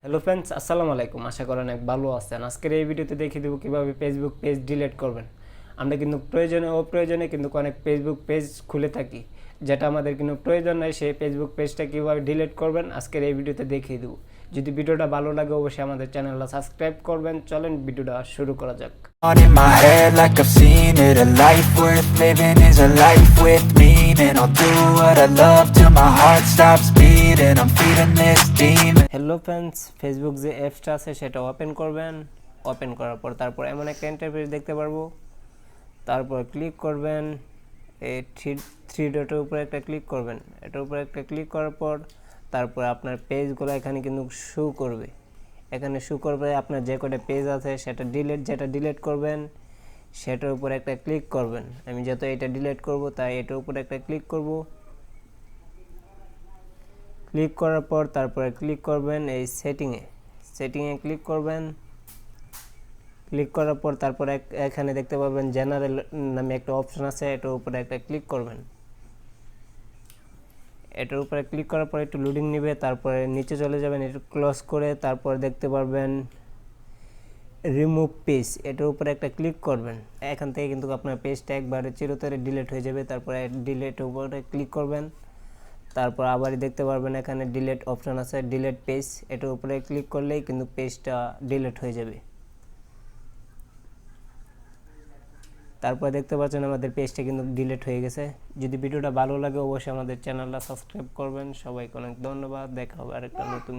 Hello friends, আসসালামু আলাইকুম। আশা করেন অনেক ভালো আছেন। আজকের এই ভিডিওতে দেখিয়ে দেবো কীভাবে ফেসবুক পেজ ডিলিট করবেন। আমরা কিন্তু প্রয়োজনে অপ্রয়োজনে কিন্তু অনেক ফেসবুক পেজ খুলে থাকি, যেটা আমাদের কিন্তু প্রয়োজন নাই। সেই ফেসবুক পেজটা কীভাবে ডিলিট করবেন আজকের এই ভিডিওতে দেখিয়ে দেবো। যদি ভিডিওটা ভালো লাগে অবশ্যই আমাদের চ্যানেলটা সাবস্ক্রাইব করবেন। চলেন ভিডিওটা শুরু করা যাক। On in my head like I've seen it. A life worth living is a life with meaning. I'll do what I love till my heart stops beating. I'm feeding this demon. Hello friends, Facebook যে অ্যাপসটা আছে সেটা open করবেন। Open করার পর তারপর এমন একটা ইন্টারফেস দেখতে পারবো। তারপর ক্লিক করবেন এই থ্রি ডটের উপরে একটা ক্লিক করবেন। এটার উপরে একটা ক্লিক করার পর তারপর আপনার পেজগুলো এখানে কিন্তু শো করবে। এখানে শো করবে আপনার যে কটা পেজ আছে সেটা যেটা ডিলিট করবেন সেটার উপরে একটা ক্লিক করবেন। আমি যেহেতু এটা ডিলিট করব তাই এটার উপরে একটা ক্লিক করব। ক্লিক করার পর তারপরে ক্লিক করবেন এই সেটিংয়ে ক্লিক করবেন। ক্লিক করার পর তারপরে এখানে দেখতে পাবেন জেনারেল নামে একটা অপশন আছে, এটার উপরে একটা ক্লিক করবেন। এটার উপরে ক্লিক করার পর একটু লোডিং নেবে, তারপরে নিচে চলে যাবেন, একটু ক্লোজ করে তারপর দেখতে পারবেন রিমুভ পেজ, এটার উপরে একটা ক্লিক করবেন। এখান থেকে কিন্তু আপনার পেজটা একবারে চিরতরে ডিলিট হয়ে যাবে। তারপরে ডিলিটের উপরে ক্লিক করবেন। তারপর আবার দেখতে পারবেন এখানে ডিলিট অপশন আছে, ডিলিট পেজ, এটার উপরে ক্লিক করলেই কিন্তু পেজটা ডিলিট হয়ে যাবে। তারপর দেখতে পাচ্ছেন আমাদের পেজটা কিন্তু ডিলিট হয়ে গেছে। যদি ভিডিওটা ভালো লাগে অবশ্যই আমাদের চ্যানেলটা সাবস্ক্রাইব করবেন। সবাইকে অনেক ধন্যবাদ। দেখা হবে আরেকটা নতুন